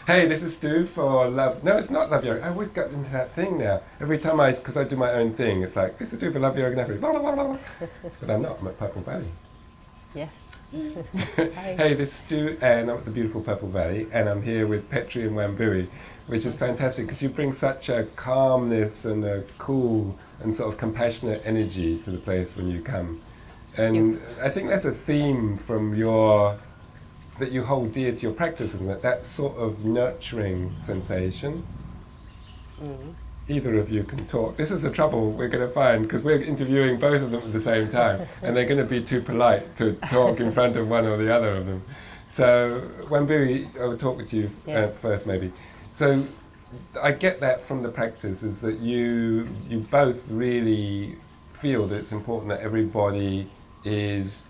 Hey, this is Stu for Love. No, it's not Love Yoga. I always got into that thing now. Every time because I do my own thing, it's like, this is Stu for Love Yoga and blah, blah, blah, blah. But I'm not, I'm at Purple Valley. Yes. Hi. Hey, this is Stu and I'm at the beautiful Purple Valley and I'm here with Petri and Wambui, which is fantastic because you bring such a calmness and a cool and sort of compassionate energy to the place when you come. And I think that's a theme from that you hold dear to your practice, isn't it? That sort of nurturing sensation. Mm. Either of you can talk. This is the trouble we're going to find because we're interviewing both of them at the same time and they're going to be too polite to talk in front of one or the other of them. So, Wambui, I will talk with you first maybe. So, I get that from the practice is that you both really feel that it's important that everybody is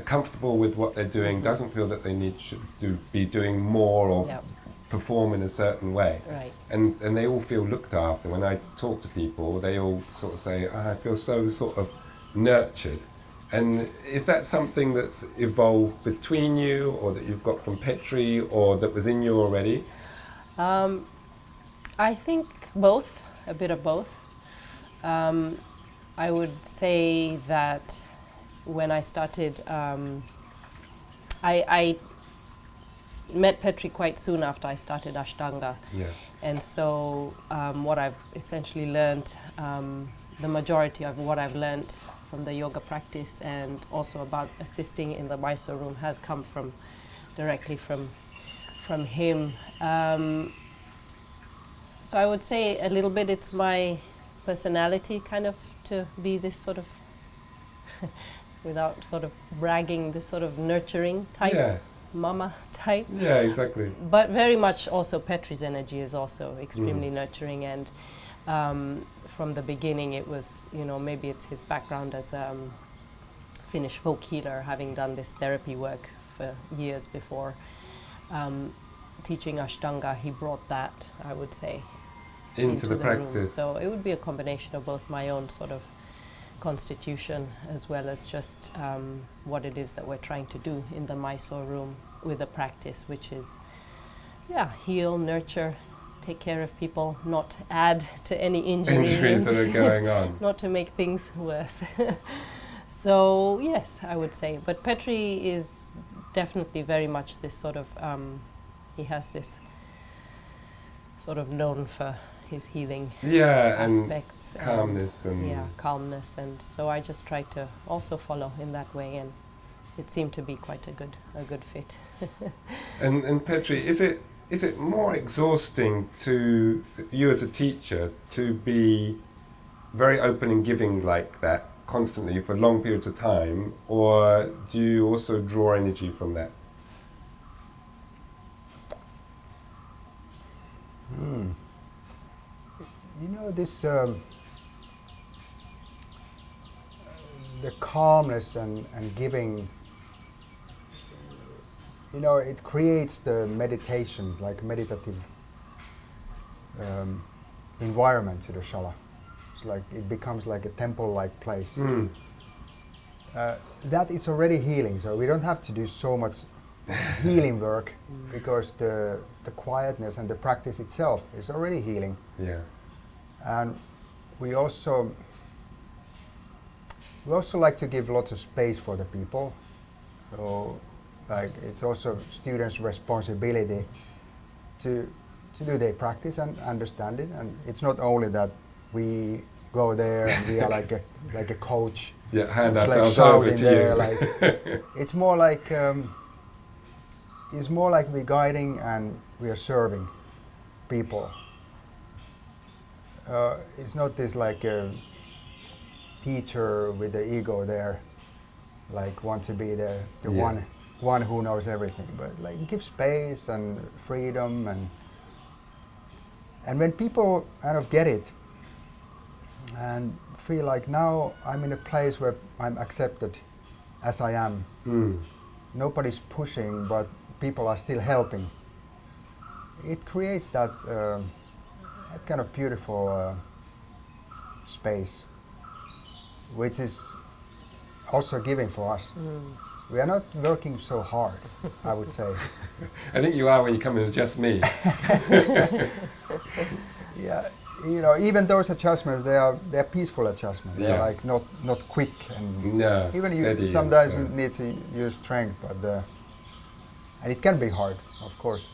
comfortable with what they're doing, doesn't feel that they need to be doing more or perform in a certain way. Right. And they all feel looked after. When I talk to people, they all sort of say, I feel so sort of nurtured. And is that something that's evolved between you or that you've got from Petri or that was in you already? I think both, a bit of both. I would say that when I started, I met Petri quite soon after I started Ashtanga. Yeah. And so what I've essentially learned, the majority of what I've learned from the yoga practice and also about assisting in the Mysore room has come directly from him. So I would say a little bit it's my personality kind of to be this sort of without sort of bragging, this sort of nurturing type, mama type. Yeah, exactly. But very much also Petri's energy is also extremely nurturing, and from the beginning it was, maybe it's his background as a Finnish folk healer, having done this therapy work for years before teaching Ashtanga, he brought that, I would say, into the room. practice. So it would be a combination of both my own sort of constitution as well as just what it is that we're trying to do in the Mysore room with the practice, which is heal, nurture, take care of people, not add to any injuries that are going on, not to make things worse. So yes, I would say, but Petri is definitely very much this sort of he has this sort of known for his healing aspects, and calmness and calmness, and so I just try to also follow in that way, and it seemed to be quite a good fit. and Petri, is it more exhausting to you as a teacher to be very open and giving like that constantly for long periods of time, or do you also draw energy from that? This the calmness and giving, it creates the meditation, like meditative environment to the shala. It's like it becomes like a temple-like place. That is already healing, so we don't have to do so much healing work because the quietness and the practice itself is already healing. Yeah. And we also like to give lots of space for the people. So like it's also students' responsibility to do their practice and understand it. And it's not only that we go there and we are like a coach. Yeah, hand like ourselves over to there, you. like it's more like we're guiding and we are serving people. It's not this like a teacher with the ego there, like want to be the one who knows everything, but like give space and freedom, and when people kind of get it and feel like now I'm in a place where I'm accepted as I am. Nobody's pushing, but people are still helping. It creates that kind of beautiful space, which is also giving for us. We are not working so hard, I would say. I think you are when you come in with just me. Yeah, you know, even those adjustments, they're peaceful adjustments. They're like not quick, and No, even steady you sometimes and so. need to use strength, but and it can be hard, of course.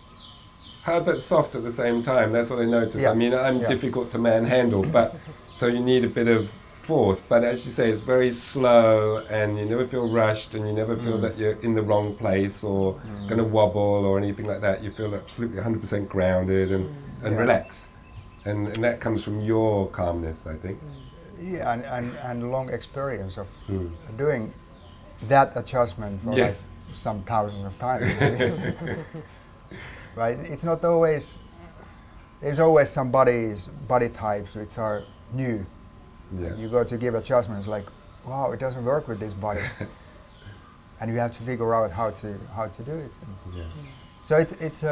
Hard but soft at the same time. That's what I noticed. Yeah. I mean, I'm Yeah. difficult to manhandle, but so you need a bit of force. But as you say, it's very slow, and you never feel rushed, and you never feel that you're in the wrong place or going to wobble or anything like that. You feel absolutely 100% grounded and Yeah. relaxed, and that comes from your calmness, I think. Yeah, and long experience of doing that adjustment for like some thousands of times. Right? It's not always. There's always some body types which are new. Yeah. You go to give adjustments like, wow, it doesn't work with this body, and you have to figure out how to do it. Yeah. So it's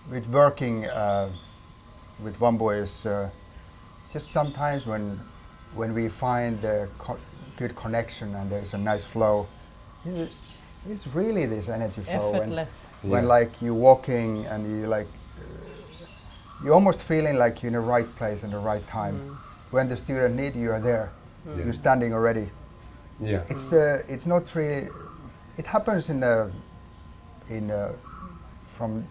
with working with Wambui is just sometimes when we find the good connection and there's a nice flow, it's really this energy flow. Effortless. When like you're walking and you like you're almost feeling like you're in the right place and the right time. When the student needs you, are there. You're standing already. Yeah. It's not really. It happens from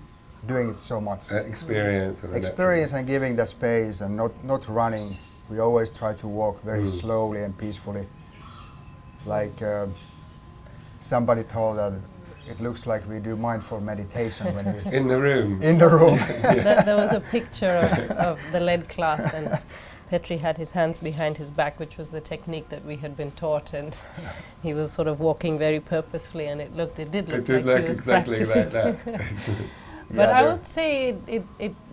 doing it so much. Experience. And Experience and giving the space and not running. We always try to walk very slowly and peacefully. Like somebody told that it looks like we do mindful meditation when we in the room. in the room. There was a picture of the lead class, and Petri had his hands behind his back, which was the technique that we had been taught, and he was sort of walking very purposefully, and it did look like he was exactly practicing. like that. But I would say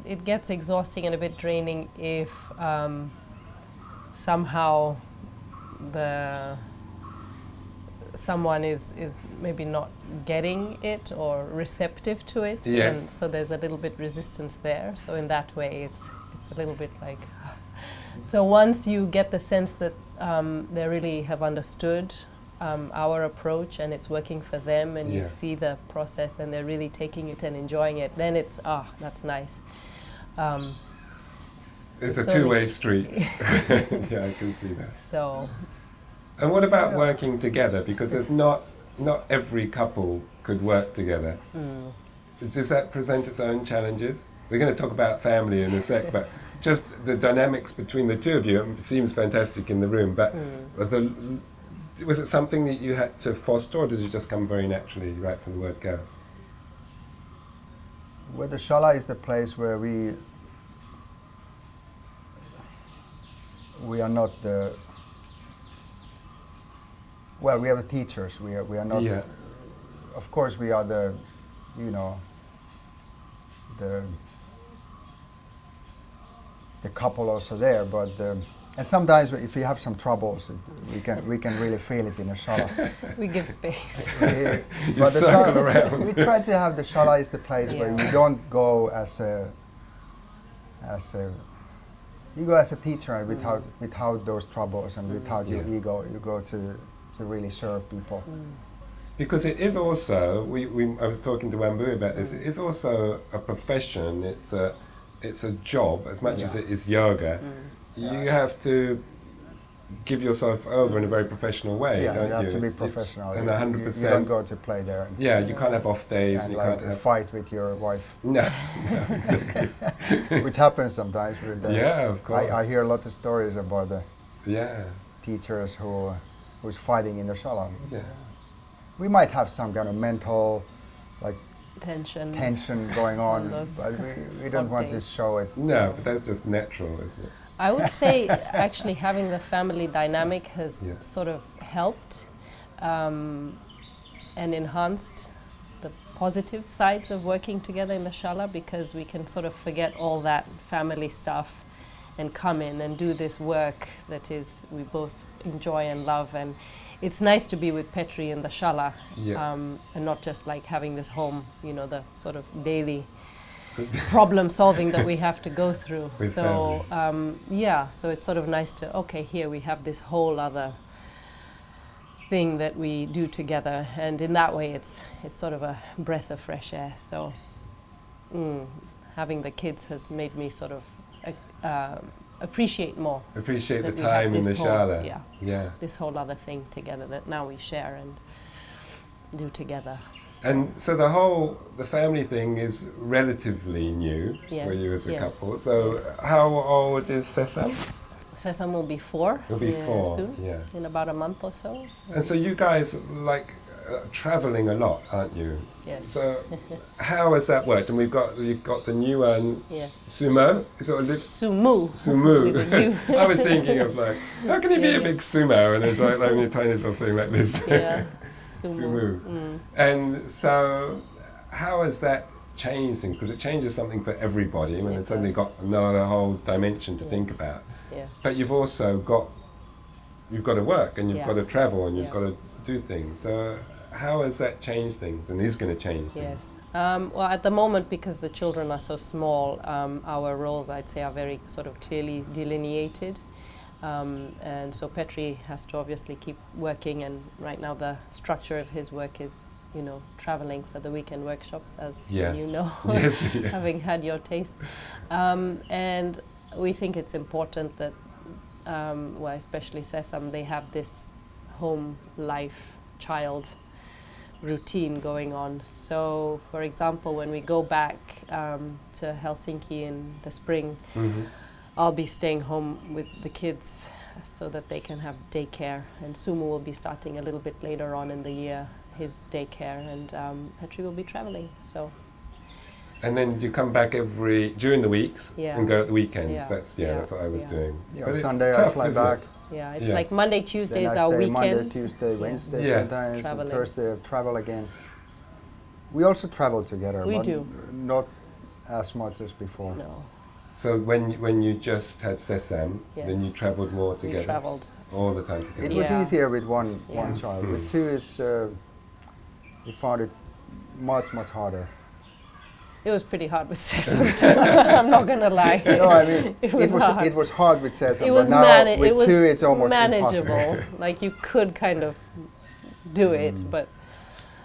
it gets exhausting and a bit draining if somehow someone is maybe not getting it or receptive to it, Yes. and so there's a little bit resistance there. So in that way, it's a little bit like. So once you get the sense that they really have understood our approach and it's working for them, and you see the process and they're really taking it and enjoying it, then it's that's nice. It's a so two-way street. Yeah, I can see that. So. And what about working together? Because there's not every couple could work together. Does that present its own challenges? We're going to talk about family in a sec, but just the dynamics between the two of you seems fantastic in the room. But was it something that you had to foster, or did it just come very naturally right from the word go? Well, the shala is the place where we are not the. Well, we are the teachers. We are not. Yeah. Of course, we are the, the couple also there. But and sometimes if we have some troubles, we can really feel it in the shala. We give space. But the circle shala, around. we try to have the shala is the place where you don't go as a. You go as a teacher and without those troubles and without your ego. You go to really serve people. Because it is also, I was talking to Wambui about this, it is also a profession, it's a job as much as it is yoga. You have to give yourself over in a very professional way, don't you? You have to be professional. And 100%. You don't go to play there. You can't have off days. And you like can't have fight with your wife. No, exactly. Which happens sometimes. With of course. I hear a lot of stories about the Yeah. teachers who's fighting in the shala. Yeah. We might have some kind of mental Tension going on, those but we don't want to days. show it. No, but that's just natural, isn't it? I would say actually having the family dynamic has sort of helped and enhanced the positive sides of working together in the shala, because we can sort of forget all that family stuff and come in and do this work that is we both enjoy and love. And it's nice to be with Petri in the shala and not just like having this home, the sort of daily problem solving that we have to go through. So so it's sort of nice to, here we have this whole other thing that we do together, and in that way it's sort of a breath of fresh air. So having the kids has made me sort of appreciate more. Appreciate the that we have time in the this whole- shala. Yeah, Yeah. this whole other thing together that now we share and do together. So And so the family thing is relatively new for Yes, you as a yes, couple. So yes. how old is Sesam? Sesam will be 4. He'll be 4, soon, yeah. in about a month or so. And so you guys like traveling a lot, aren't you? Yes. So how has that worked? And you've got the new one, Yes. sumo. Is it a Sumu. sumo? With a U. I was thinking of like, how can he be Yeah, a yeah. big sumo and it's like only a tiny little thing like this? Yeah. Sumu. Sumu. And so how has that changed things? Because it changes something for everybody when It it's suddenly does. got another whole dimension to think Yes. about. Yes. But you've got to work and you've Yeah. got to travel and you've Yeah. got to do things. So how has that changed things and is going to change things? Yes. Well, at the moment, because the children are so small, our roles, I'd say, are very sort of clearly delineated. And so Petri has to obviously keep working, and right now the structure of his work is, traveling for the weekend workshops, as Yeah. you know, Yes, yeah. having had your taste. And we think it's important that, especially Sesam, they have this home life child routine going on. So, for example, when we go back to Helsinki in the spring, Mm-hmm. I'll be staying home with the kids so that they can have daycare, and Sumu will be starting a little bit later on in the year, his daycare, and Petri will be traveling. So And then you come back during the weeks Yeah. and go at the weekends. Yeah. That's Yeah. that's what I was Yeah. doing. Yeah, But it's Sunday I tough, fly isn't back. it? yeah, it's Yeah. like Monday, Tuesday is Then I our stay weekend. Monday, Tuesday, Yeah. Wednesday Yeah. sometimes, and Traveling. Thursday I travel again. We also travel together, We but do. not as much as before. No, So when you just had Sesam, Yes. then you travelled more we together traveled. all the time It together. was Yeah. easier with one Yeah. child. Mm. With 2 is we found it much harder. It was pretty hard with Sesam too. I'm not gonna lie. No, I mean It was hard. it was hard with Sesam, It but was now with it was 2 it's almost manageable. impossible. Like you could kind of do it, but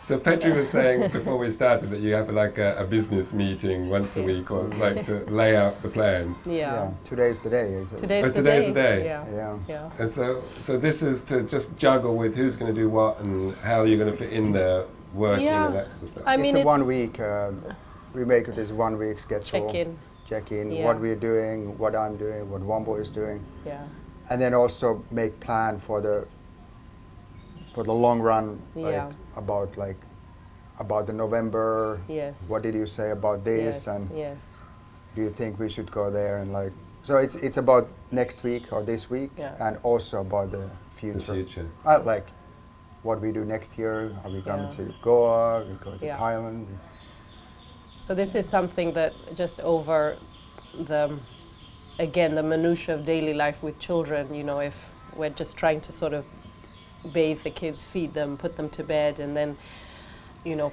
So Petri was saying before we started that you have like a business meeting once a week or like to lay out the plans. yeah. Today's the day. Is it? Today's, Oh, the, today's day. the day. Yeah. Yeah. Yeah. And so this is to just juggle with who's going to do what and how you're going to fit in there working Yeah. and that sort of stuff. I mean, it's a it's 1 week. We make it this 1 week schedule. check in. Check in Yeah. what we're doing, what I'm doing, what Wambui is doing, Yeah. and then also make plan for the long run. Yeah. About the November. Yes. What did you say about this? Yes. And Yes. do you think we should go there? And so it's about next week or this week, Yeah. and also about the The future. future. Like what we do next year. Are we going Yeah. to Goa? Are we going to Yeah. Thailand? So this is something that just over the minutiae of daily life with children, if we're just trying to sort of bathe the kids, feed them, put them to bed, and then,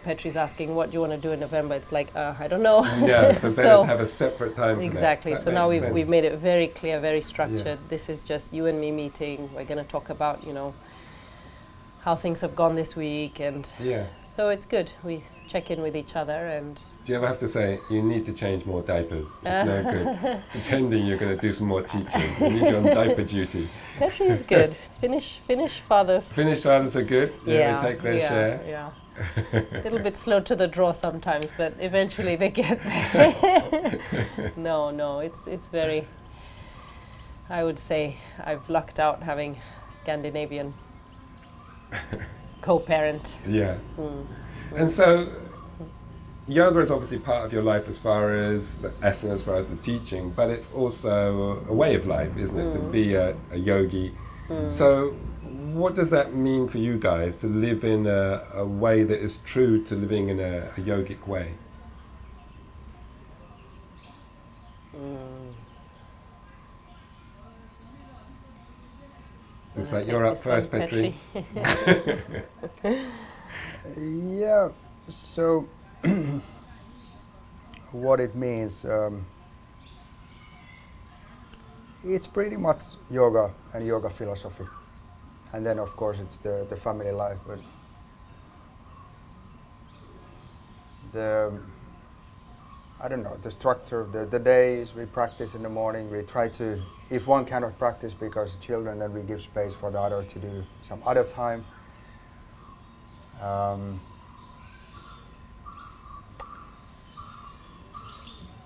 Petri's asking, what do you want to do in November? It's like, I don't know. Yeah, so better to have a separate time for that. Exactly. That So now makes we've sense. made it very clear, very structured. This is just you and me meeting. We're going to talk about, how things have gone this week, and Yeah. so it's good. We check in with each other, and Do you ever have to say, you need to change more diapers? It's no good pretending you're going to do some more teaching. You need you on diaper duty. Petri is good. Finnish fathers. Finnish fathers are good. Yeah, they take their share. Yeah. A little bit slow to the draw sometimes, but eventually they get there. No, it's very. I would say I've lucked out having Scandinavian co-parent. Yeah. And so yoga is obviously part of your life as far as the asana, as far as the teaching, but it's also a way of life, isn't it? To be a yogi. So what does that mean for you guys to live in a way that is true to living in a yogic way? Looks like you're up first, Petri. Yeah. So what it means, it's pretty much yoga and yoga philosophy. and then of course it's the family life. But I don't know, the structure of the days, we practice in the morning, we try to, if one cannot practice because of children, then we give space for the other to do some other time.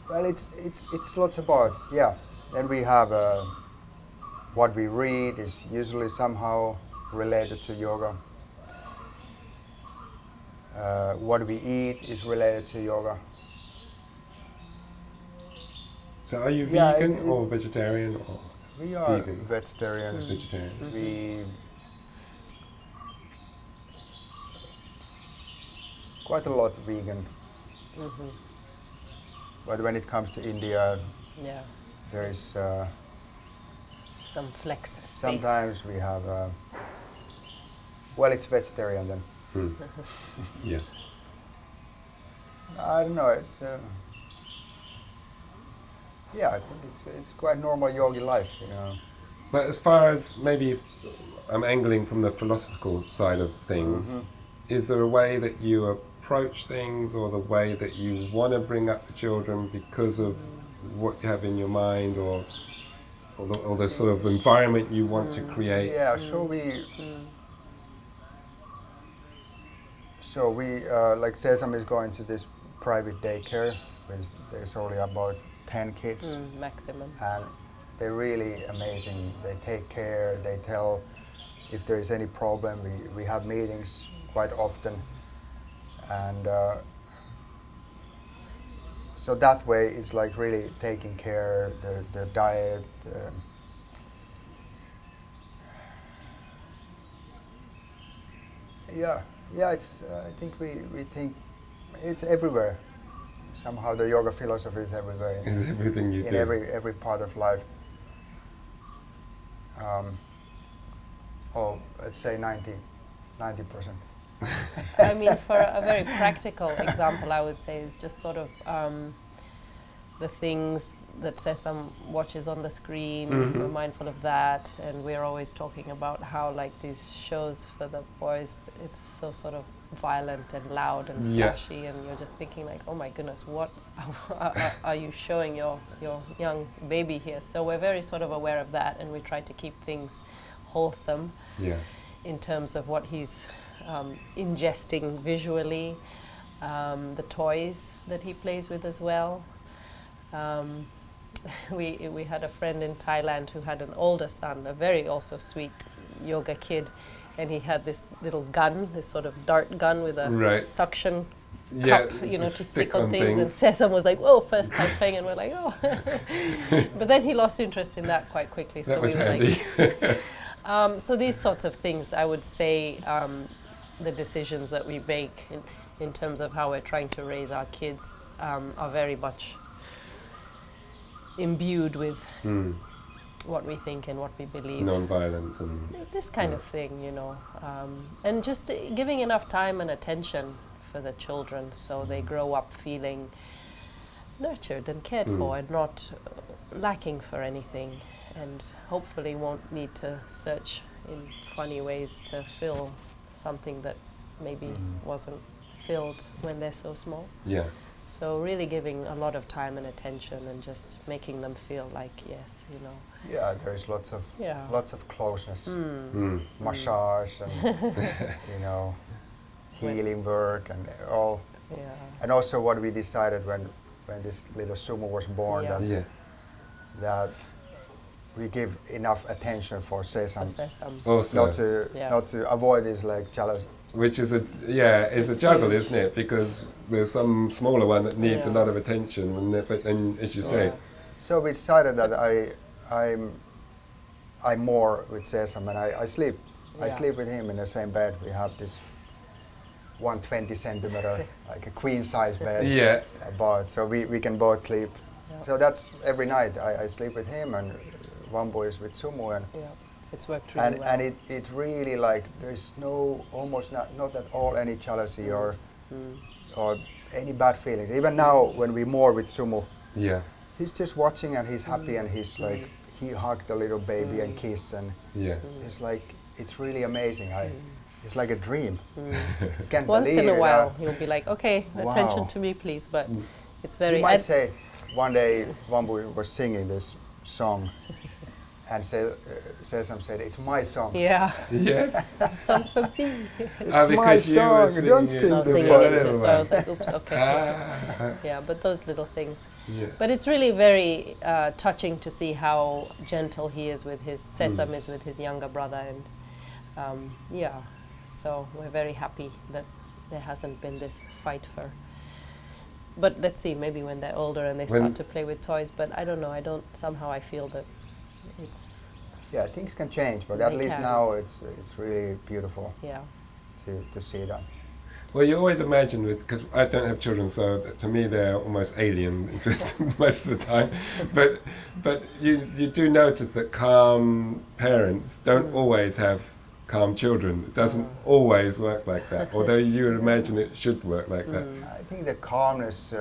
Well, it's lots about, yeah. Then we have what we read is usually somehow related to yoga. What we eat is related to yoga. So are you Yeah, vegan or vegetarian or? We are vegan? vegetarians. Vegetarian. We quite a lot vegan. But when it comes to India, Yeah. there is Some flex space. sometimes we have. Well, it's vegetarian then. Yeah. I don't know. It's yeah. I think it's quite normal yogi life, you know. But as far as maybe I'm angling from the philosophical side of things, is there a way that you approach things or the way that you want to bring up the children because of what you have in your mind or the sort of environment you want to create? Yeah. So we like Sesame is going to this private daycare. There's only about 10 kids. Maximum. And they're really amazing. They take care, they tell if there is any problem. We have meetings quite often. And so that way it's like really taking care, the diet. Yeah, it's, I think we think it's everywhere. Somehow the yoga philosophy is everywhere. Is everything you in do. every part of life. Let's say 90%. I mean, for a very practical example, I would say is just sort of the things that Sesame watches on the screen. We're mindful of that, and we're always talking about how, like, these shows for the boys, it's so sort of violent and loud and flashy, and you're just thinking like, oh my goodness, what are you showing your young baby here? So we're very sort of aware of that, and we try to keep things wholesome in terms of what he's ingesting visually, the toys that he plays with as well. We had a friend in Thailand who had an older son, a very also sweet yoga kid, and he had this little gun, this sort of dart gun with a suction cup, you know, to stick on things. And Sesame was like, whoa, first time playing, and we're like, oh. But then he lost interest in that quite quickly. So that was we were handy. like, so these sorts of things, I would say, the decisions that we make in terms of how we're trying to raise our kids are very much imbued with what we think and what we believe. Non-violence and this kind of thing, you know, and just giving enough time and attention for the children so they grow up feeling nurtured and cared for and not lacking for anything, and hopefully won't need to search in funny ways to fill something that maybe wasn't filled when they're so small. Yeah. So really giving a lot of time and attention and just making them feel like, yes, you know. Yeah, there is lots of closeness, massage and you know, healing work and all. Yeah. And also what we decided when this little Sumo was born, that we give enough attention for Sesame. Also, not to avoid this like jealous. Which is a juggle, huge, isn't it? Because there's some smaller one that needs a lot of attention, but then, as you say. So we decided that I'm more with Sesame, and I sleep. I sleep with him in the same bed. We have this 120 centimeter, like a queen size bed. Yeah. So we can both sleep. Yeah. So that's every night. I sleep with him, and Wambui is with Sumo, and it's worked really well. And it really, like, there's almost not at all any jealousy or any bad feelings. Even now when we're more with Sumo, he's just watching and he's happy and he's like, he hugged the little baby and kissed, and he's like, it's really amazing. It's like a dream. You can't Once believe in a it. while, he'll be like, okay, Wow. attention to me, please. But it's very. He might say, one day Wambui was singing this song, and Sesam said, "It's my song." Yeah, Yes. song for me. It's my because you were song. Don't singing sing I was the singing part. it too, so I was like, oops, okay. Yeah, but those little things. Yeah. But it's really very touching to see how gentle he is with his, Sesam is with his younger brother. And yeah, so we're very happy that there hasn't been this fight for. But let's see, maybe when they're older and they start to play with toys, but I don't know, somehow I feel that it's. Yeah, things can change, but at They least can. now it's really beautiful Yeah. to see that. Well, you always imagine because I don't have children, so to me they're almost alien most of the time. But you do notice that calm parents don't always have calm children. It doesn't always work like that, although you would imagine it should work like that. I think the calmness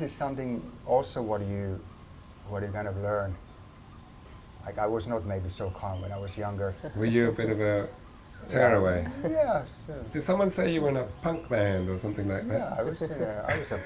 is something also what you kind of learn. Like I was not maybe so calm when I was younger. Were you a bit of a tearaway? Yeah. Did someone say you were in a punk band or something like that? Yeah, I was a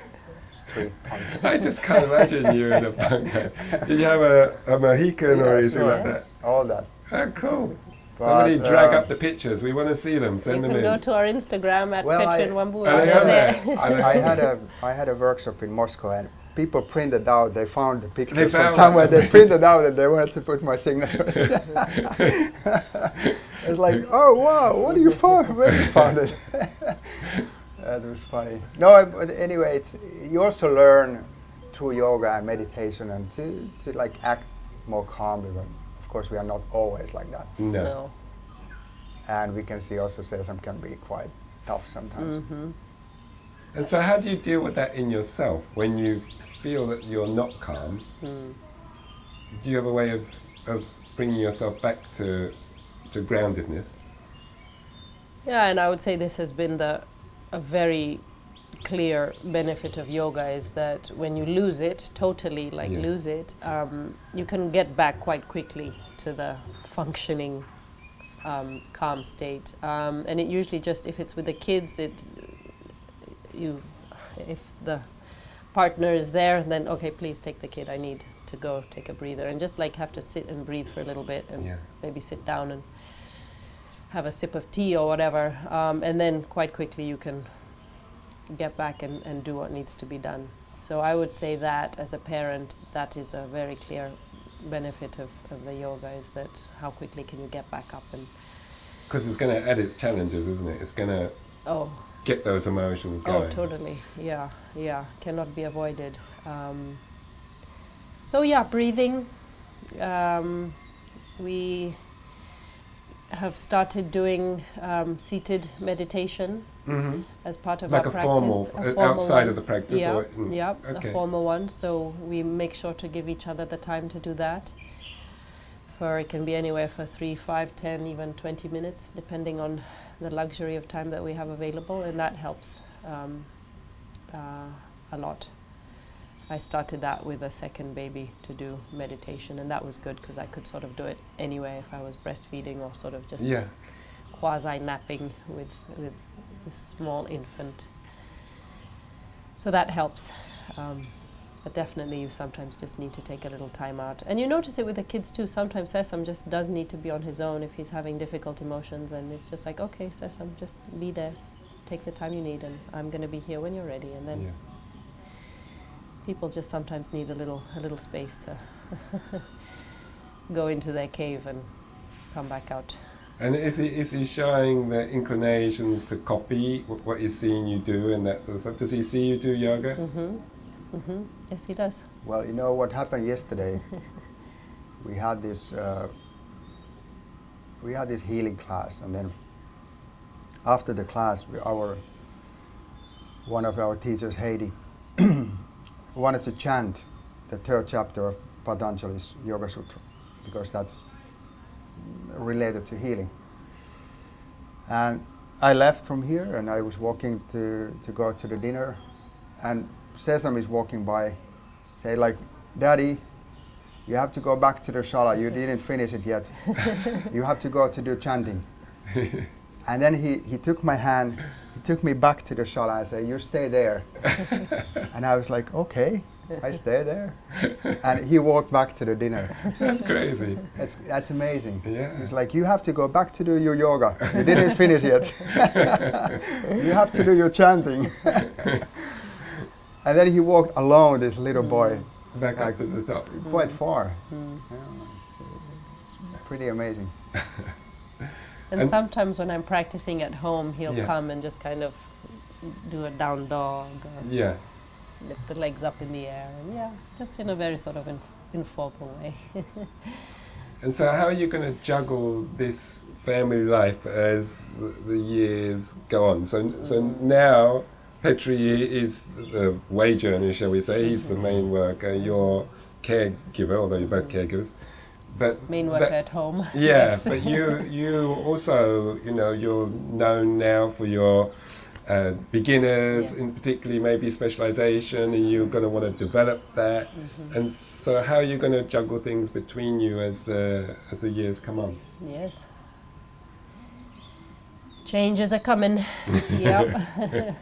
street punk. I just can't imagine you in a punk band. Did you have a Mohican or anything like that? All that. Oh, cool. But, Somebody drag up the pictures. We want to see them. You Send them can in. go to our Instagram at Well, Petri Wambui. Are they on there? I had a workshop in Moscow and people printed out, they found the pictures They from found somewhere, it. they printed out and they wanted to put my signature. It's like, oh wow, what do you find? Where you found it? That was funny. No, but anyway, you also learn through yoga and meditation and to like act more calmly. But of course, we are not always like that. No. And we can see also Sesam can be quite tough sometimes. Mm-hmm. And so how do you deal with that in yourself when you feel that you're not calm? Do you have a way of bringing yourself back to groundedness? Yeah, and I would say this has been a very clear benefit of yoga is that when you lose it, totally lose it, you can get back quite quickly to the functioning calm state. And it usually just, if it's with the kids, if the partner is there, then okay, please take the kid, I need to go take a breather, and just like have to sit and breathe for a little bit and maybe sit down and have a sip of tea or whatever, and then quite quickly you can get back and do what needs to be done. So I would say that as a parent, that is a very clear benefit of the yoga, is that how quickly can you get back up. And Because it's going to add its challenges, isn't it? It's going to get those emotions going. Oh, totally. Yeah, cannot be avoided. So yeah, breathing. We have started doing seated meditation as part of like our a practice. formal outside of the practice? Yeah, or a formal one. So we make sure to give each other the time to do that. It can be anywhere for 3, 5, 10, even 20 minutes, depending on the luxury of time that we have available, and that helps a lot. I started that with a second baby to do meditation, and that was good because I could sort of do it anyway if I was breastfeeding or sort of just quasi-napping with this small infant. So that helps. But definitely you sometimes just need to take a little time out. And you notice it with the kids too. Sometimes Sesam just does need to be on his own if he's having difficult emotions, and it's just like, okay, Sesam, just be there. Take the time you need, and I'm going to be here when you're ready. And then people just sometimes need a little space to go into their cave and come back out. And is he showing the inclinations to copy what he's seeing you do and that sort of stuff? Does he see you do yoga? Yes, he does. Well, you know what happened yesterday? we had this healing class, and then after the class, one of our teachers, Heidi, wanted to chant the 3rd chapter of Patanjali's Yoga Sutra, because that's related to healing. And I left from here, and I was walking to go to the dinner, and Sesam is walking by, say like, "Daddy, you have to go back to the shala. You didn't finish it yet. You have to go to do chanting. And then he took my hand, he took me back to the shala and said, you stay there. And I was like, okay, I stay there. And he walked back to the dinner. That's crazy. That's amazing. Yeah. He's like, you have to go back to do your yoga. You didn't finish yet. You have to do your chanting. And then he walked alone, this little boy. Back up to the top. Quite far. Yeah, it's pretty amazing. And sometimes when I'm practicing at home, he'll Yeah. come and just kind of do a down dog or Yeah. lift the legs up in the air, and just in a very sort of informal way. And so how are you going to juggle this family life as the years go on? So now Petri is the wage earner, shall we say. He's the main worker. You're caregiver, although you're both caregivers. But Main worker at home. Yeah, Yes. but you also, you're known now for your beginners, Yes. in particularly maybe specialization, and you're going to want to develop that. And so how are you going to juggle things between you as the years come on? Yes. Changes are coming. Yep.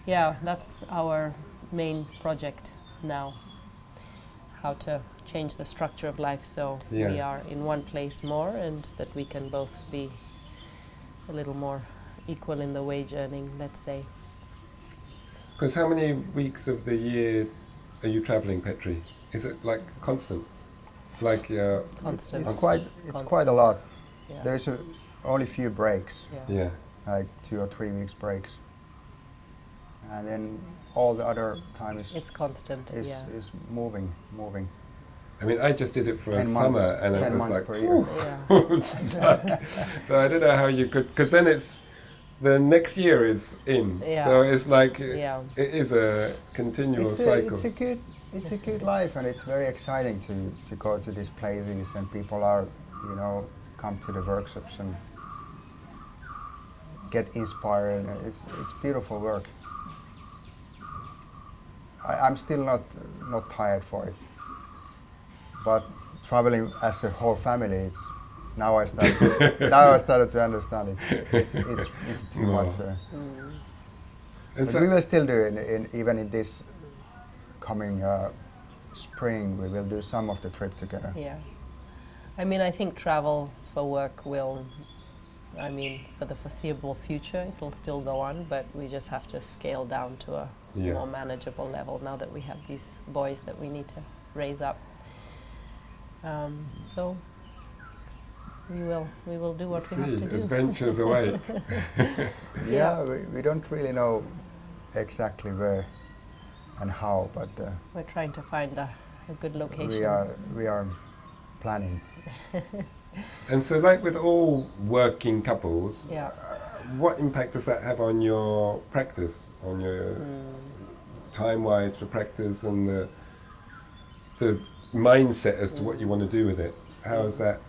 Yeah, that's our main project now. How to change the structure of life so Yeah. we are in one place more, and that we can both be a little more equal in the wage earning, let's say. Because how many weeks of the year are you traveling, Petri? Is it like constant? Like Constant. It's Constant. quite a lot. Yeah. There's only few breaks, Yeah. like 2 or 3 weeks breaks. And then all the other time It's constant. is moving. I mean, I just did it for a 10 summer, months, and it 10 was months like, per year. Yeah. so I don't know how you could, because then it's, the next year is in. Yeah. So it's like, Yeah. it is a continual cycle. It's a good life, and it's very exciting to go to these places, and people are, come to the workshops and get inspired. It's beautiful work. I'm still not tired for it, but traveling as a whole family, now I started to understand it. It's too much. And But so, we will still do it even in this coming spring. We will do some of the trip together. Yeah. I mean, I think travel for work will, for the foreseeable future, it will still go on, but we just have to scale down to a Yeah. more manageable level now that we have these boys that we need to raise up. So we will do what we have to do. adventures await. Yeah, we don't really know exactly where and how, but We're trying to find a good location. we are planning. And so, like with all working couples, Yeah. what impact does that have on your practice, on your time-wise for practice, and the mindset as to what you want to do with it? How is that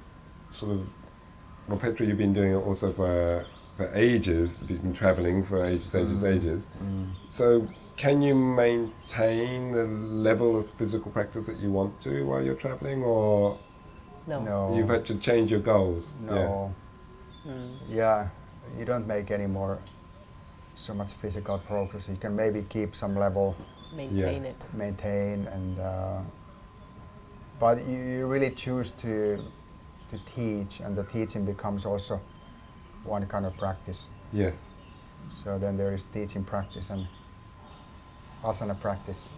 sort of? Well, Petri, you've been doing it also for ages. You've been traveling for ages. So, can you maintain the level of physical practice that you want to while you're traveling, or No. you've had to change your goals? No. Yeah, you don't make any more so much physical progress. You can maybe keep some level, Maintain Yeah. it. maintain, and but you really choose to teach, and the teaching becomes also one kind of practice. Yes. So then there is teaching practice and asana practice.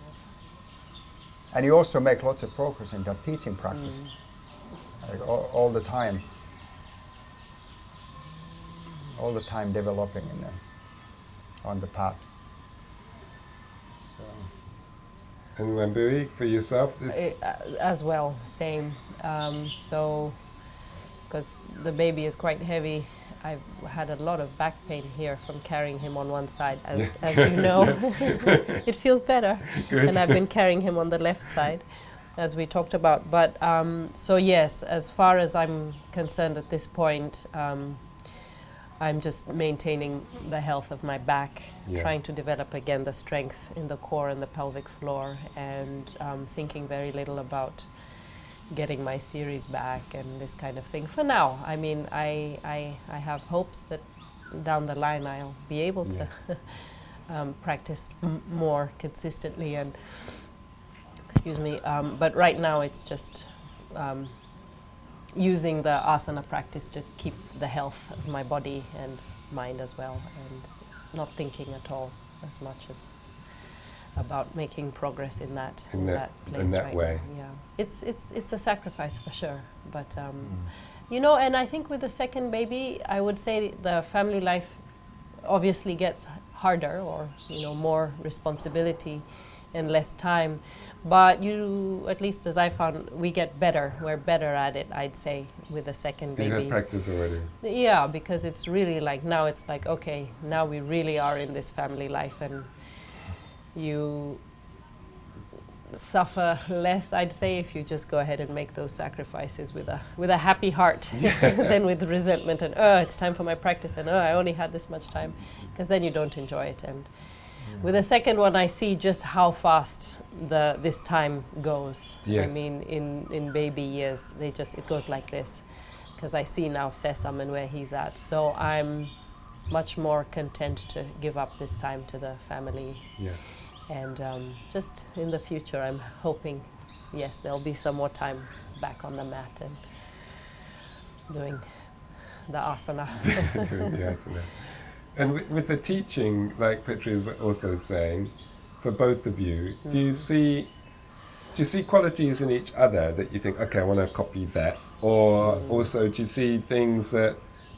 And you also make lots of progress in that teaching practice, like all the time. All the time developing on the path. So. And Wambui, for yourself, this As well, same. So, because the baby is quite heavy, I've had a lot of back pain here from carrying him on one side, as you know. It feels better. Good. And I've been carrying him on the left side, as we talked about. But so yes, as far as I'm concerned at this point, I'm just maintaining the health of my back, Yeah. trying to develop again the strength in the core and the pelvic floor, and thinking very little about getting my series back and this kind of thing. For now, I mean, I have hopes that down the line I'll be able to practice more consistently and excuse me, but right now it's just using the asana practice to keep the health of my body and mind as well, and not thinking at all as much as about making progress in that place in that right way. now. Yeah, it's a sacrifice for sure, but you know, and I think with the second baby, I would say the family life obviously gets harder, or you know, more responsibility and less time. But you, at least as I found, we get better. We're better at it, I'd say, with the second baby. You had practice already. Yeah, because it's really like, now it's like, okay, now we really are in this family life, and you suffer less, I'd say, if you just go ahead and make those sacrifices with a happy heart than with resentment and, oh, it's time for my practice, and oh, I only had this much time, because then you don't enjoy it. And with the second one, I see just how fast this time goes. Yes. I mean, in baby years, it goes like this, because I see now Sesam and where he's at. So I'm much more content to give up this time to the family. Yeah. And just in the future, I'm hoping, yes, there'll be some more time back on the mat and doing the asana. Doing the asana. And with the teaching, like Petri was also saying, for both of you, do you see qualities in each other that you think, okay, I want to copy that? Or also, do you see things that,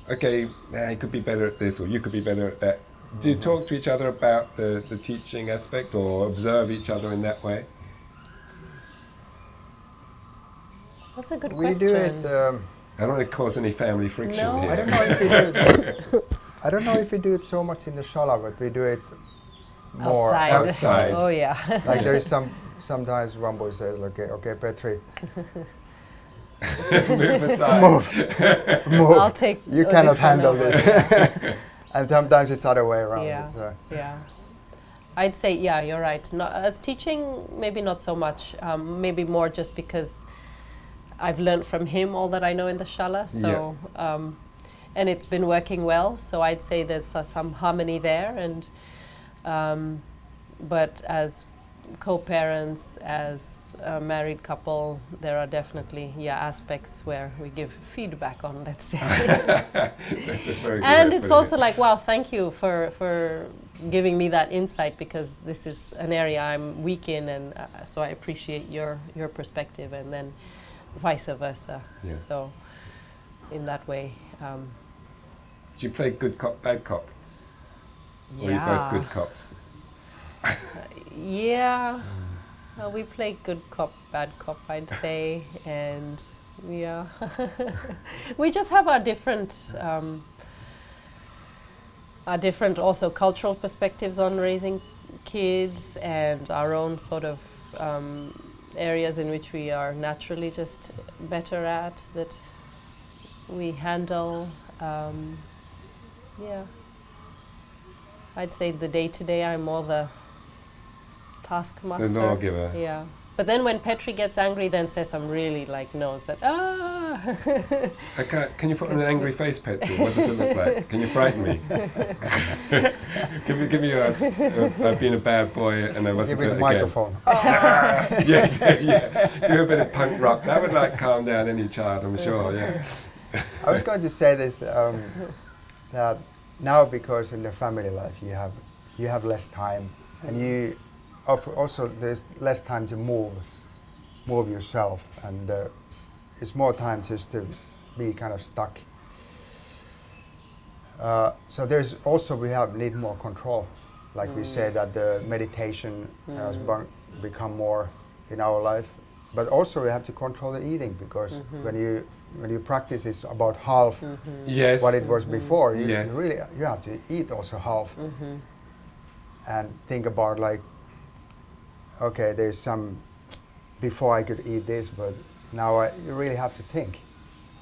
okay, I could be better at this, or you could be better at that? Do you talk to each other about the teaching aspect, or observe each other in that way? That's a good We question. do it. I don't want to cause any family friction No. here. I don't know if we do it. I don't know if we do it so much in the shala, but we do it more Outside. Oh yeah. Like there is sometimes Wambui says, okay, Petri, Move aside. move. I'll take. You cannot this one handle over. this. And sometimes it's other way around. Yeah. It's, Yeah. I'd say, yeah, you're right. Not, as teaching, maybe not so much. Maybe more just because I've learned from him all that I know in the shala. So, and it's been working well. So I'd say there's some harmony there. And but as co-parents, as a married couple, there are definitely aspects where we give feedback on, let's say. That's a very good And way of it's putting also it. like, wow, thank you for giving me that insight, because this is an area I'm weak in, and so I appreciate your perspective, and then vice versa. Yeah. So in that way, Do you play good cop, bad cop? Or are you both good cops? Yeah, we play good cop, bad cop, I'd say, and we just have our different also cultural perspectives on raising kids, and our own sort of areas in which we are naturally just better at, that we handle. I'd say the day-to-day, I'm more the taskmaster. The lawgiver. Yeah. But then when Petri gets angry, then Sesam really knows that, Can you put on an angry face, Petri? What does it look like? Can you frighten me? give me I've been a bad boy and I wasn't give good it a again. microphone. Yes, yeah. Do a bit of punk rock. That would calm down any child, I'm sure, yeah. I was going to say this, that now, because in the family life you have less time, and you also there's less time to move yourself, and it's more time just to be kind of stuck. So there's also need more control, like we say that the meditation has become more in our life, but also we have to control the eating, because when you practice, it's about half Yes. what it was before. You Yes. really you have to eat also half, and think about okay, there's some before I could eat this, but now you really have to think,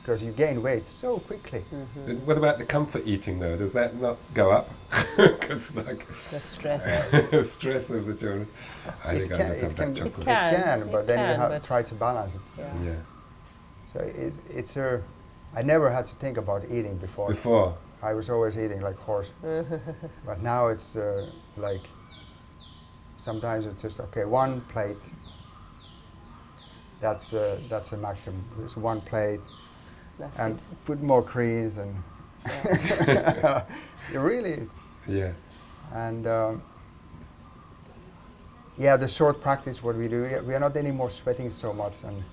because you gain weight so quickly. But what about the comfort eating though? Does that not go up? Because the stress. stress of the children. I think I just have that chocolate. It can, but then you have but try to balance it. Yeah. Yeah. So it's a. I never had to think about eating before. Before? I was always eating like horse. But now it's like, sometimes it's just, okay, one plate, that's a maximum. It's one plate, That's and it. put more creams and Yeah. really. Yeah. And yeah, the short practice what we do, we are not anymore sweating so much, and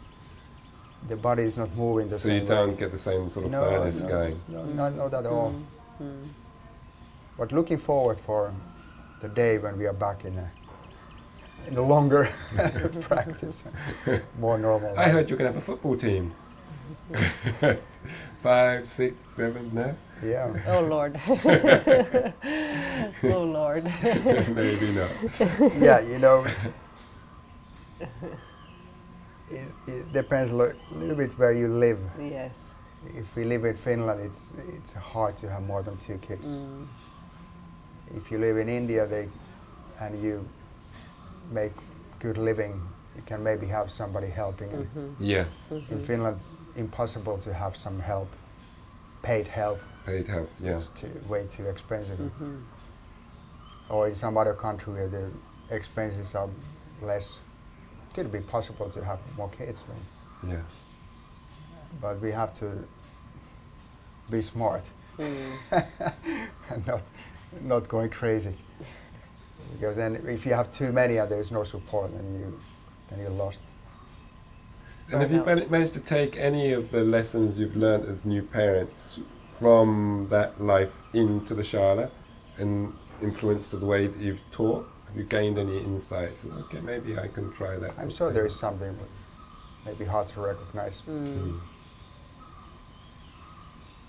the body is not moving the So same you way. don't get the same sort of furnace going? No, not at all. Mm. But looking forward for the day when we are back in a longer practice, more normal. I heard you're going to have a football team. 5, 6, 7, no? Yeah. Oh Lord. Oh Lord. Maybe not. Yeah, you know, it depends a little bit where you live. Yes. If we live in Finland, it's hard to have more than 2 kids. Mm. If you live in India, and you make good living, you can maybe have somebody helping. Mm-hmm. Yeah. Mm-hmm. In Finland, impossible to have some help, paid help. Paid help, yeah. It's way too expensive. Mm-hmm. Or in some other country where the expenses are less, it could be possible to have more kids. Right? Yeah. But we have to be smart and not going crazy. Because then if you have too many and there is no support, then you're lost. And have you Burnout. managed to take any of the lessons you've learnt as new parents from that life into the Shala and influenced the way that you've taught? Have you gained any insights? Okay, maybe I can try that. I'm sort sure of there thing. is something, but maybe hard to recognize. Mm.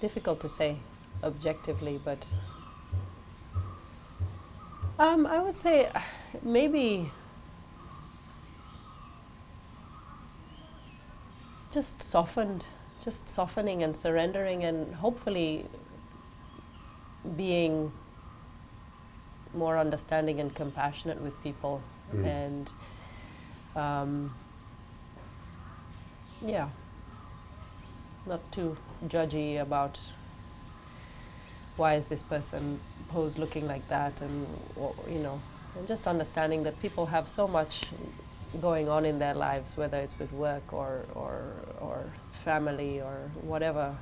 Difficult to say objectively, but I would say maybe just softening and surrendering, and hopefully being more understanding and compassionate with people, and yeah, not too judgy about why is this person pose looking like that, and and just understanding that people have so much going on in their lives, whether it's with work or family or whatever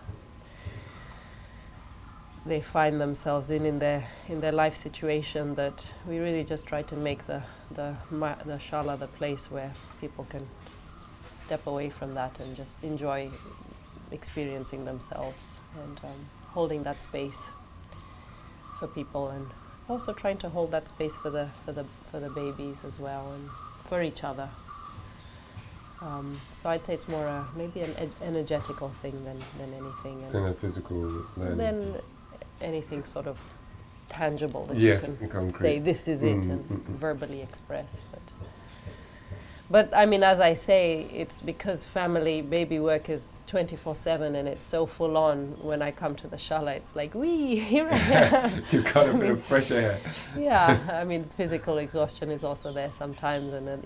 they find themselves in their life situation, that we really just try to make the Shala the place where people can step away from that and just enjoy experiencing themselves, and holding that space for people, and also trying to hold that space for the babies as well, and for each other. So I'd say it's more maybe an energetical thing than anything, And a physical learning. than anything sort of tangible that Yes, you can concrete. say this is it and verbally express. But I mean, as I say, it's because family baby work is 24/7, and it's so full on. When I come to the Shala, it's like, here I am. You've got a bit of fresh air. Yeah, I mean, physical exhaustion is also there sometimes, and then,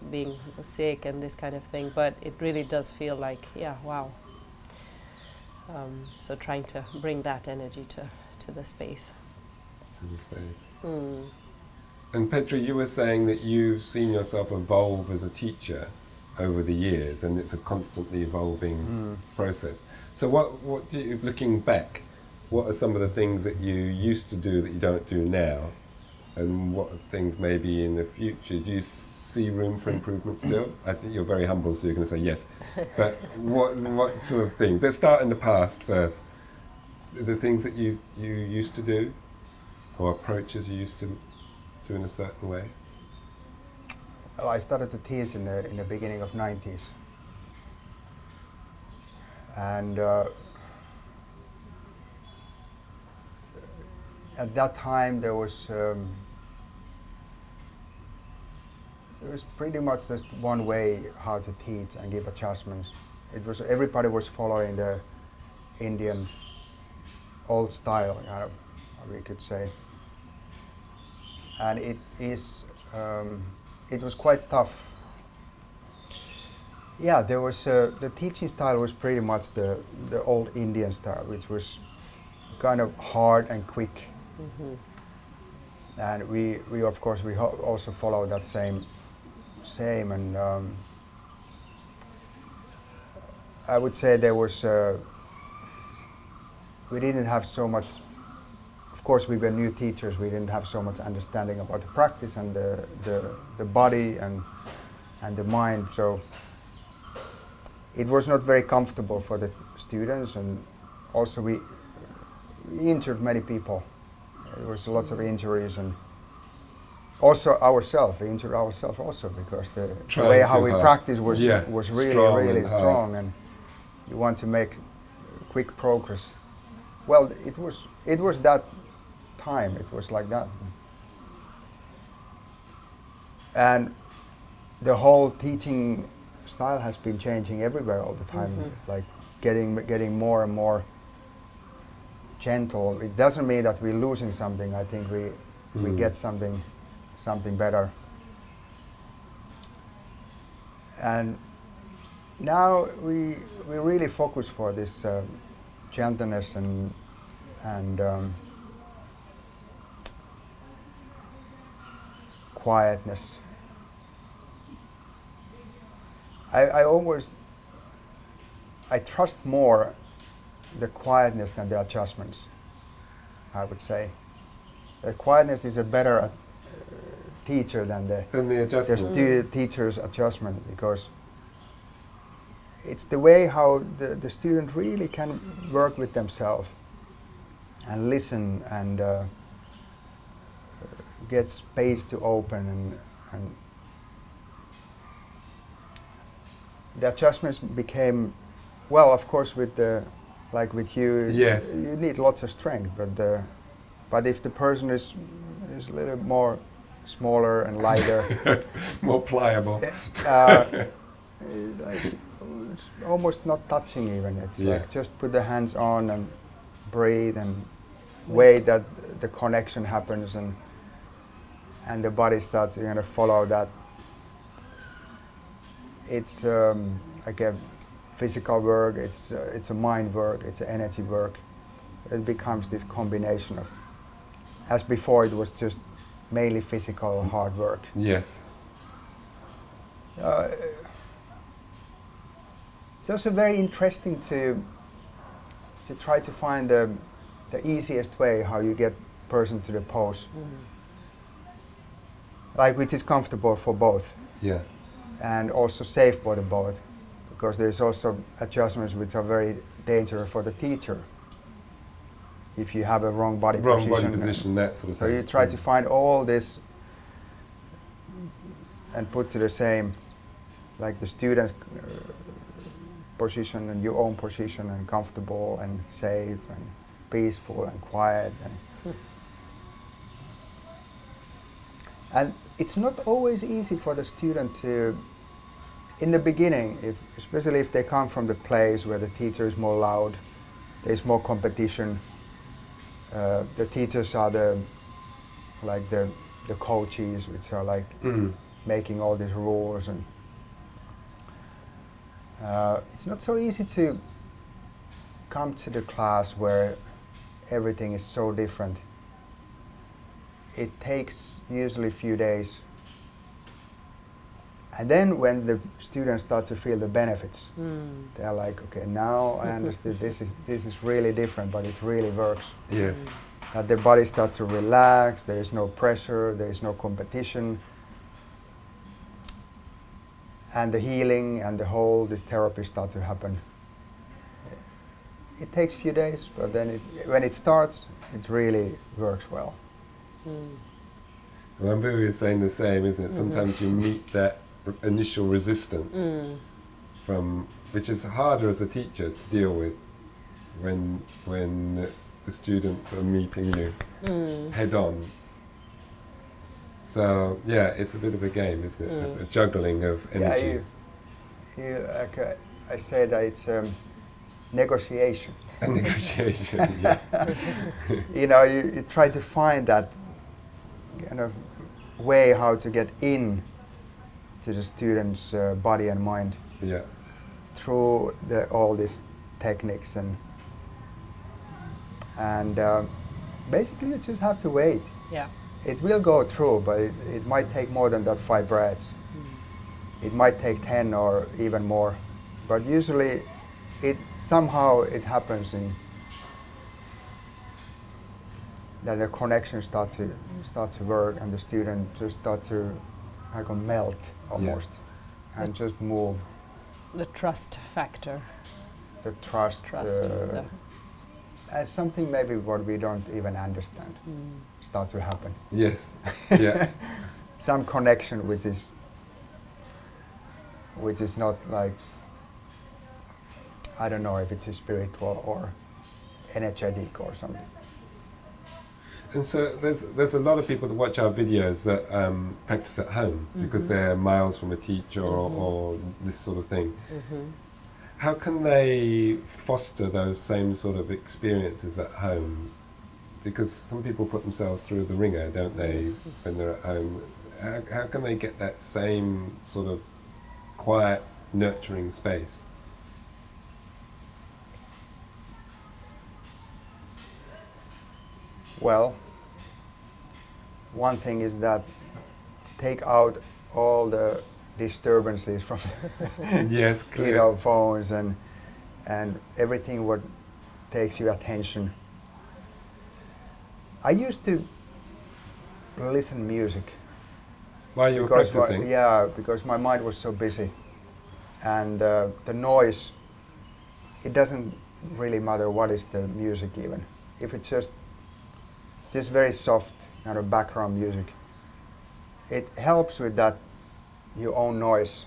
being sick and this kind of thing. But it really does feel like, yeah, wow. So trying to bring that energy to the space. To the space. Mm. And Petri, you were saying that you've seen yourself evolve as a teacher over the years, and it's a constantly evolving process. So what do you, looking back, what are some of the things that you used to do that you don't do now? And what are things maybe in the future? Do you see room for improvement still? I think you're very humble, so you're going to say yes. But what sort of things? Let's start in the past first. The things that you used to do, or approaches you used to do in a certain way? Well, I started to teach in the beginning of 90s. And at that time there was pretty much just one way how to teach and give adjustments. It was everybody was following the Indian old style, we could say. And it was quite tough Yeah, there was the teaching style was pretty much the old Indian style, which was kind of hard and quick. Mm-hmm. And we of course also follow that same and I would say there was we didn't have so much. Of course, we were new teachers. We didn't have so much understanding about the practice and the body and the mind. So it was not very comfortable for the students, and also we injured many people. There was lots of injuries, and also we injured ourselves also because the way how we practice was really strong, and you want to make quick progress. Well, it was that time. It was like that, and the whole teaching style has been changing everywhere all the time. Mm-hmm. Like getting more and more gentle. It doesn't mean that we're losing something. I think we get something better. And now we really focus for this gentleness and quietness. I trust more the quietness than the adjustments, I would say. The quietness is a better teacher than the adjustment. Teacher's adjustment, because it's the way how the student really can work with themselves and listen and get space to open and the adjustments became, well, of course, with you, yes, you need lots of strength, but if the person is a little more smaller and lighter, more pliable, it's almost not touching even. It's like just put the hands on and breathe and wait that the connection happens and the body starts to follow that. It's like a physical work, it's a mind work, it's an energy work. It becomes this combination of, as before it was just mainly physical hard work. Yes. It's also very interesting to try to find the easiest way how you get person to the pose. Like which is comfortable for both. Yeah. And also safe for the both, because there's also adjustments which are very dangerous for the teacher. If you have a wrong body position, that sort of so thing. you try to find all this and put to the same, like the student's position and your own position, and comfortable and safe and peaceful and quiet and it's not always easy for the student to, in the beginning, especially if they come from the place where the teacher is more loud, there's more competition. The teachers are the coaches, which are like making all these rules, and it's not so easy to come to the class where everything is so different. It takes usually a few days, and then when the students start to feel the benefits, they're like, okay, now I understood this is really different, but it really works. Yes. That the body starts to relax, there is no pressure, there is no competition, and the healing and this therapy start to happen. It takes a few days, but then when it starts, it really works well. Wambui is saying the same, isn't it? Sometimes you meet that initial resistance which is harder as a teacher to deal with when the students are meeting you head on. So yeah, it's a bit of a game, isn't it? A juggling of energies. Yeah, I say that it's negotiation. A negotiation, yeah. You try to find that kind of way how to get in to the student's body and mind. Yeah. through all these techniques, and basically you just have to wait. Yeah. It will go through, but it might take more than that 5 breaths. It might take 10 or even more, but usually somehow it happens that the connections start to work, and the student just start to melt almost, and just move. The trust factor. The trust Is the as something maybe what we don't even understand start to happen. Yes. Yeah. Some connection which is not like, I don't know if it's spiritual or energetic or something. And so there's a lot of people that watch our videos that practice at home because they're miles from a teacher or this sort of thing. How can they foster those same sort of experiences at home? Because some people put themselves through the ringer, don't they, when they're at home? How can they get that same sort of quiet, nurturing space? Well, one thing is that take out all the disturbances from Yes, clear. phones and everything what takes your attention. I used to listen music While you were practicing? because my mind was so busy, and the noise, it doesn't really matter what is the music even. If it's just very soft kind of background music, it helps with that your own noise,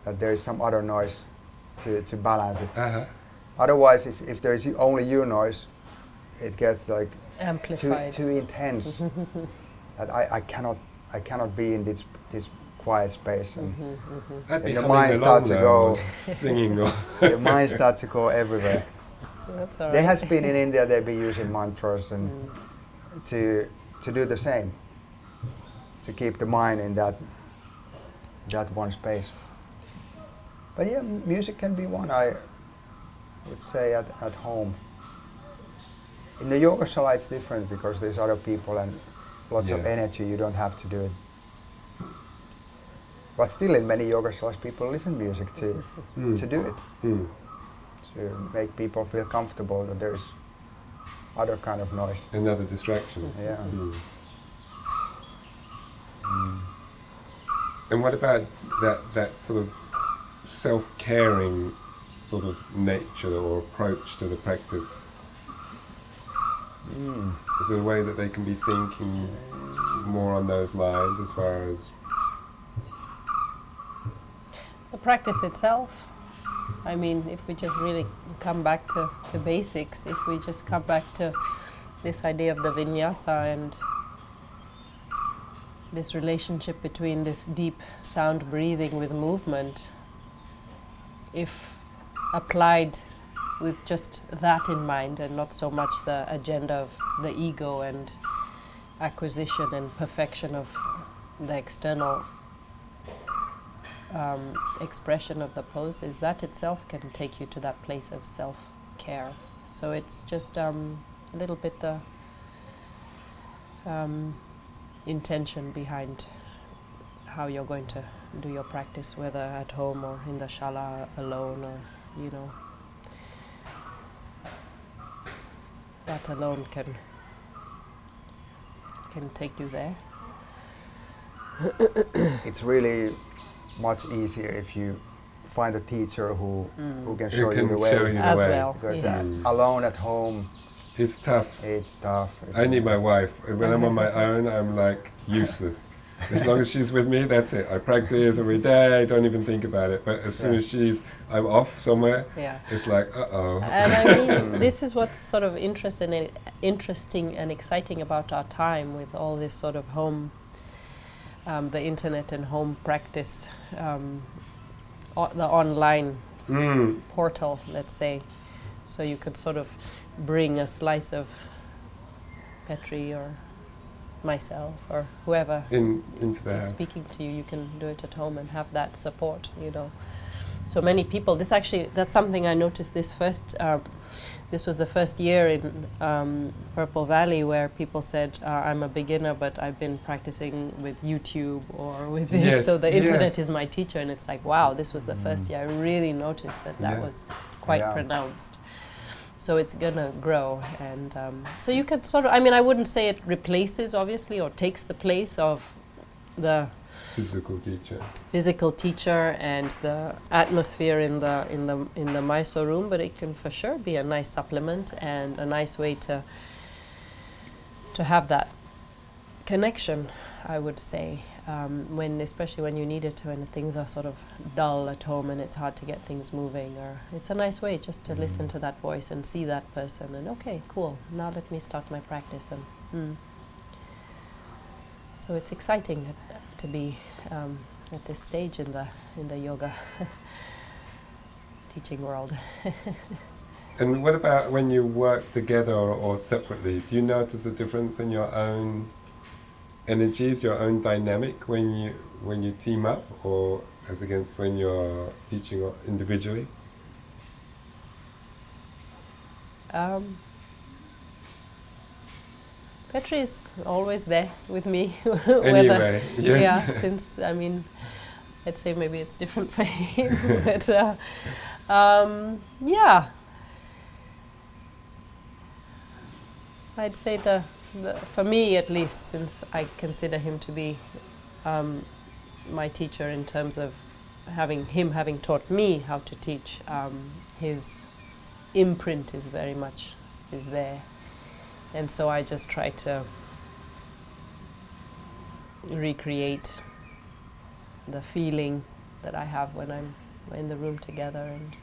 that there is some other noise to balance it. Otherwise, if there is only your noise, it gets like amplified, too intense. That I cannot be in this quiet space, and the mind starts to go singing. the mind starts to go everywhere. That's all right. There has been in India, they've been using mantras and to do the same, to keep the mind in that one space. But yeah, music can be one, I would say, at home. In the yoga shala it's different because there's other people and lots of energy, you don't have to do it. But still in many yoga shalas people listen music to do it. To make people feel comfortable that there's other kind of noise. Another distraction. Yeah. And what about that sort of self-caring sort of nature or approach to the practice? Is there a way that they can be thinking more on those lines as far as the practice itself? I mean, if we just really come back to basics, if we just come back to this idea of the vinyasa and this relationship between this deep sound breathing with movement, if applied with just that in mind and not so much the agenda of the ego and acquisition and perfection of the external expression of the poses, that itself can take you to that place of self-care. So it's just a little bit the intention behind how you're going to do your practice, whether at home or in the shala alone, or that alone can take you there. It's really much easier if you find a teacher who can show you the way. As well. Because alone at home, it's tough. It's tough. I need my wife. When I'm on my own, I'm like useless. As long as she's with me, that's it. I practice every day. I don't even think about it. But as soon as I'm off somewhere, it's like, uh-oh. And I mean, this is what's sort of interesting and exciting about our time with all this sort of home, the internet and home practice, the online portal, let's say. So you could sort of bring a slice of Petri or myself or whoever into the is house. speaking to you. You can do it at home and have that support, so many people, that's something I noticed this was the first year in Purple Valley where people said, I'm a beginner, but I've been practicing with YouTube or with this, Yes, so the yes. internet is my teacher. And it's like, wow, this was the first year I really noticed that Yeah. was quite Yeah. pronounced. So it's gonna grow, and so you can sort of, I mean, I wouldn't say it replaces, obviously, or takes the place of the physical teacher and the atmosphere in the Mysore room, but it can for sure be a nice supplement and a nice way to have that connection, I would say, especially when you need it, when things are sort of dull at home and it's hard to get things moving, or it's a nice way just to listen to that voice and see that person and okay, cool, now let me start my practice. And so it's exciting to be at this stage in the yoga teaching world. And what about when you work together or separately? Do you notice a difference in your own energies, your own dynamic when you team up, or as against when you're teaching individually? Petri is always there with me. Anyway, yes. Yeah, since, I mean, I'd say maybe it's different for him, but yeah. I'd say for me at least, since I consider him to be my teacher in terms of having taught me how to teach, his imprint is very much there. And so I just try to recreate the feeling that I have when I'm in the room together. And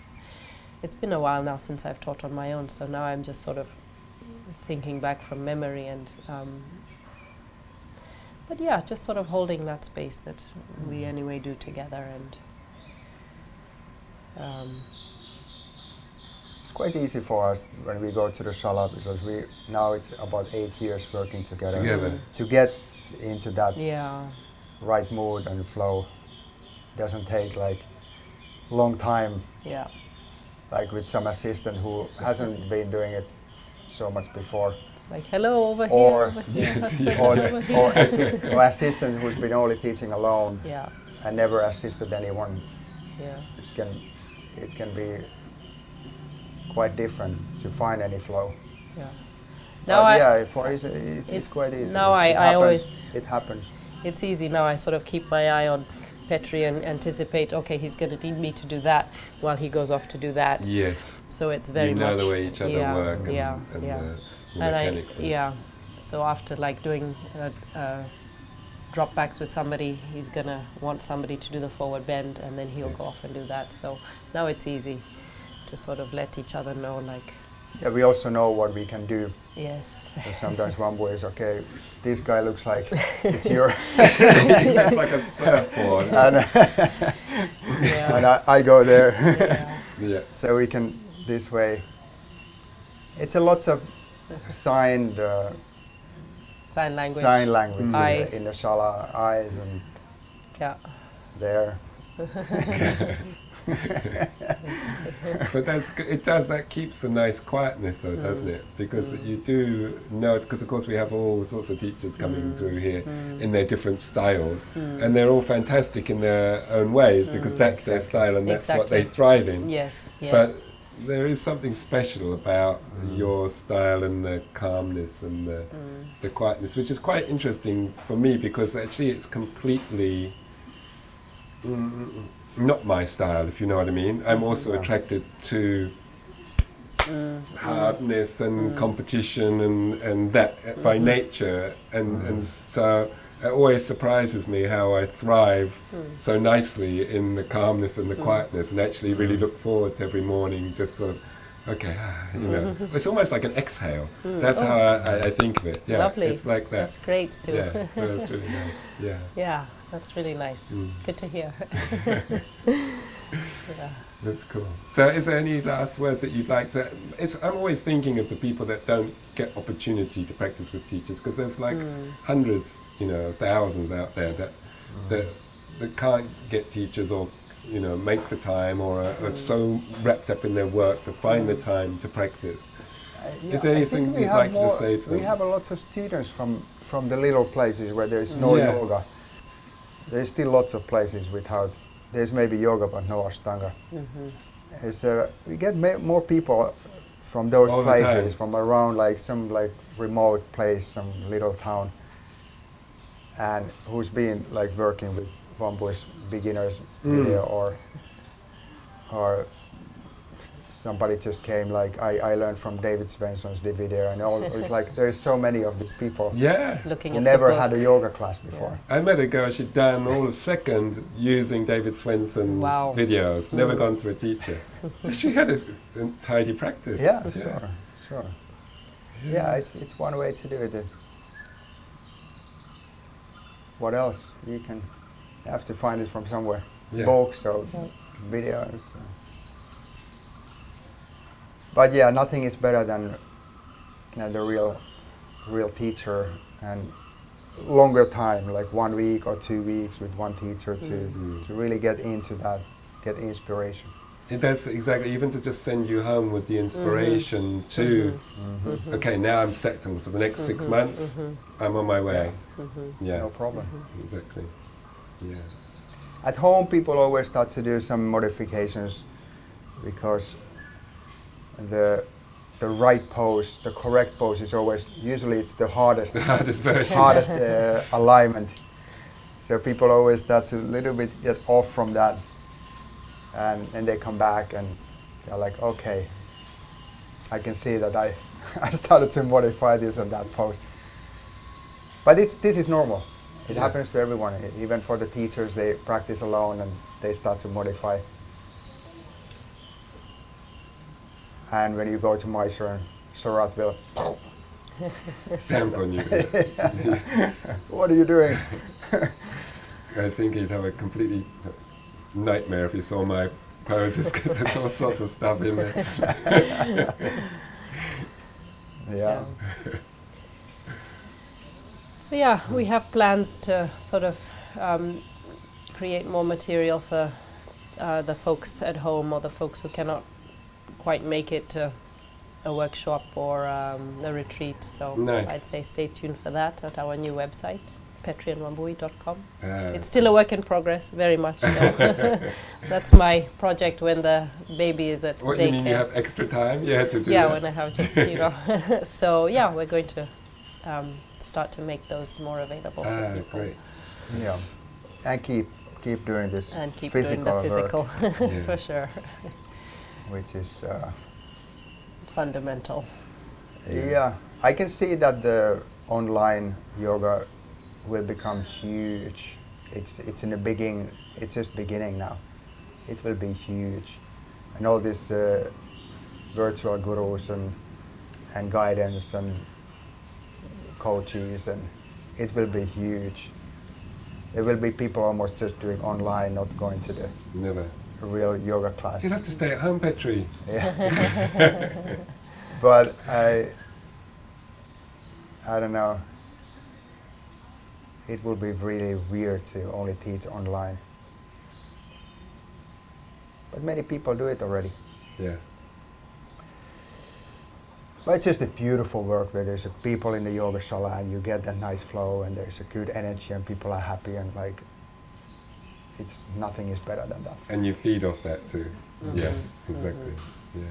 it's been a while now since I've taught on my own, so now I'm just sort of thinking back from memory and but yeah, just sort of holding that space that we anyway do together. And It's quite easy for us when we go to the shala, because now it's about 8 years working together. To get into that right mood and flow doesn't take like long time. Yeah. Like with some assistant who hasn't been doing it so much before. It's like, hello, over Or- here, over here. Or assistant who's been only teaching alone Yeah, and never assisted anyone. yeah. It can be quite different to find any flow. Yeah. It's quite easy. Now It happens. It's easy now. I sort of keep my eye on Petri and anticipate, okay, he's going to need me to do that while he goes off to do that. Yes. So it's very much... You know the way each other work and the mechanics. So after like doing drop backs with somebody, he's going to want somebody to do the forward bend, and then he'll go off and do that. So now it's easy to sort of let each other know, like... Yeah, we also know what we can do. Yes. So sometimes Wambui is, okay, this guy looks like it's your... It's like a surfboard. And I go there. Yeah. So we can, this way. It's a lots of sign language in the shala, eyes and there. But that keeps a nice quietness though, doesn't it? Because you do know, because of course we have all sorts of teachers coming through here in their different styles, and they're all fantastic in their own ways, because that's their style and that's what they thrive in. Yes, yes. But there is something special about your style and the calmness and the quietness, which is quite interesting for me, because actually it's completely not my style, if you know what I mean. I'm also attracted to hardness and competition and that by nature, and so it always surprises me how I thrive so nicely in the calmness and the quietness, and actually really look forward to every morning just sort of, okay, you know, it's almost like an exhale. That's how I think of it. Yeah, lovely. It's like that. That's great too. Yeah, so that's really nice. Yeah. Yeah, that's really nice. Good to hear. That's cool. So is there any last words that you'd like to... I'm always thinking of the people that don't get opportunity to practice with teachers, because there's like hundreds, thousands out there that can't get teachers or make the time or are so wrapped up in their work to find the time to practice. Is there anything you'd like to just say to them? We have a lot of students from the little places where there's no yoga. There's still lots of places without, there's maybe yoga but no Ashtanga. We get more people from those places, from around some remote place, some little town, and who's been working with Wambui's beginners video, or somebody just came I learned from David Svensson's video, and all. It's there's so many of these people looking who at never had a yoga class before. I met a girl, she'd done all of second using David Svensson's videos, never gone to a teacher. She had a tidy practice. Yeah. Sure. Yeah, it's one way to do it. What else? You have to find it from somewhere. Books or videos. But nothing is better than the real teacher, and longer time, 1 week or 2 weeks with one teacher to really get into that, get inspiration. That's exactly, even to just send you home with the inspiration to, okay, now I'm settled for the next 6 months, I'm on my way. No problem. Exactly. Yeah. At home, people always start to do some modifications because the right pose, the correct pose is always, usually it's the hardest, version. hardest alignment. So people always start to a little bit get off from that, and they come back and they're like, okay, I can see that I started to modify this and that pose. But this is normal. It happens to everyone. Even for the teachers, they practice alone and they start to modify. And when you go to Mysore and Surat will stamp on you. What are you doing? I think he'd have a completely nightmare if he saw my poses, because there's all sorts of stuff in there. Yeah. So we have plans to sort of create more material for the folks at home or the folks who cannot quite make it to a workshop or a retreat. So I'd say stay tuned for that at our new website, petriwambui.com. It's still a work in progress, very much so. That's my project when the baby is at daycare. What, you mean you have extra time? You had to do that? Yeah, when I have just, So we're going to start to make those more available for people. Great. Yeah, and keep doing this and keep physical doing the physical, Yeah. for sure. which is fundamental. Yeah, I can see that the online yoga will become huge. It's in the beginning. It's just beginning now. It will be huge, and all these virtual gurus and guidance and coaches, and it will be huge. There will be people almost just doing online, not going to the real yoga class. You'll have to stay at home, Petri. Yeah. But I don't know. It will be really weird to only teach online. But many people do it already. Yeah. But it's just a beautiful work where there's people in the yoga shala and you get that nice flow and there's a good energy and people are happy and nothing is better than that. And you feed off that too. Mm-hmm. Yeah, exactly. Mm-hmm. Yeah.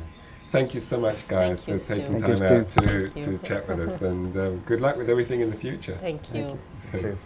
Thank you so much, guys, for taking time out to chat with us, and good luck with everything in the future. Thank you. Thank you.